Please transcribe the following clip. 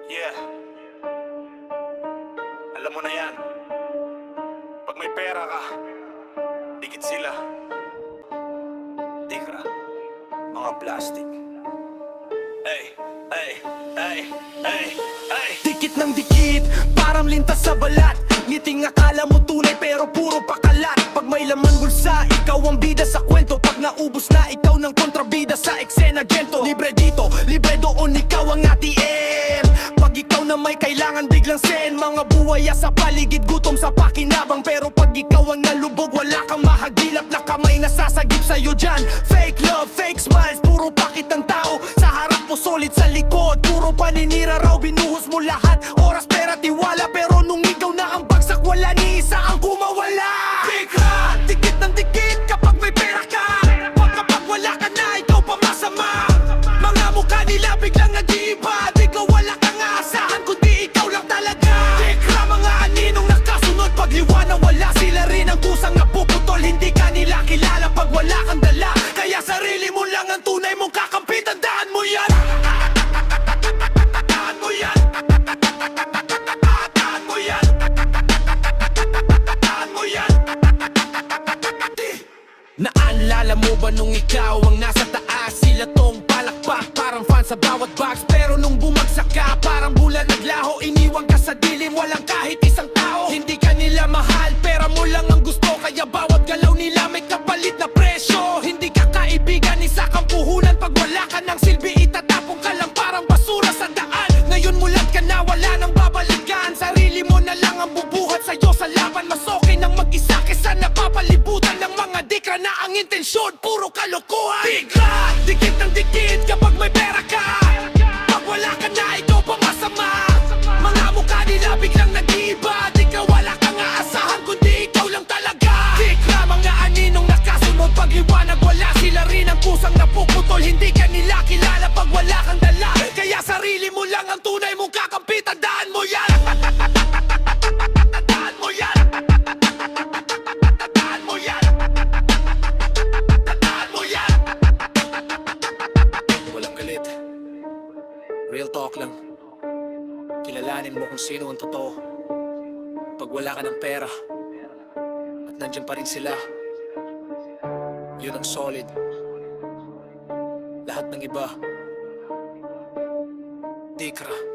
Yeah, alam mo na yan. Pag may pera ka, dikit sila. Tikra, mga plastic. Ay, ay, ay, ay, ay. Dikit ng dikit, parang lintas sa balat. Ngiting akala mo tunay pero puro pakalat. Pag may laman bulsa, ikaw ang bida sa kwento. Pag naubos na, ikaw ng kontrabida sa eksena gento. Libre dito, libre doon, ikaw ang ATM. Pag ikaw na may kailangan biglang sen. Mga buwaya sa paligid, gutom sa pakinabang. Pero pag ikaw ang nalubog, wala kang mahagilap na kamay nasasagip sa'yo dyan. Fake love, fake smiles, puro pakit ang tao. Sa harap mo solid, sa likod puro paninira raw. Binuhos mo lahat, oras, pera, tiwala. Pero nung ikaw na ang bagsak, wala ni isa ang kumawala. Bigla, dikit ng dikit kapag may pera ka. Kapag wala ka na, ikaw pa masama. Mga mukha nila biglang nag-iiba. Di ka wala kang aasahan, kundi ikaw lang talaga. Bigla, mga aninong nakasunod. Pag liwanag wala, sila rin ang kusang napuputol. Hindi ka nila kilala pag wala kang dala. Kaya sarili mo lang ang tunay mong kakampi. Tandaan mo yan. Tandaan mo yan. Tandaan mo yan. Tandaan mo yan. Naalala mo ba nung ikaw ang nasa taas? Sila tong palakpak, parang fan sa bawat box. Pero nung bumagsak ka, parang bulan naglaho. Iniwan ka sa dilim, walang kahit isang tao. Hindi ka nila mahal, pera mo lang ang gusto. Kaya bawat galaw nila may kapalit na presyo. Hindi ka kaibigan, isa kang puhunan. Pag wala ka ng silbi, itatapong ka lang parang basura sa daan. Ngayon mulat ka na, wala nang babalikan. Sarili mo na lang ang bubuhat sa'yo sa laban. Mas okay nang mag-isa kesa napapalibutan ng mga dikra na ang intensyon puro kalokohan. Bigla, dikit ng dikit kapag may pera ka. Pag wala ka na, ikaw pa masama. Mga mukha nila biglang nag-iiba. Di ka wala kang aasahan, kundi ikaw lang talaga. Bigla, mga aninong nakasunod. Pag liwanag wala, sila rin ang kusang napuputol. Hindi ka nila kilala pag wala kang dala. Kaya sarili mo lang ang tunay mong kakampi. Tandaan mo yan. Tandaan mo yan. Tandaan mo yan. Tandaan mo yan. Walang galit, real talk lang. Kilalanin mo kung sino ang totoo. Pag wala ka ng pera at nandiyan pa rin sila, yun ang solid. Lahat ng iba, dikra.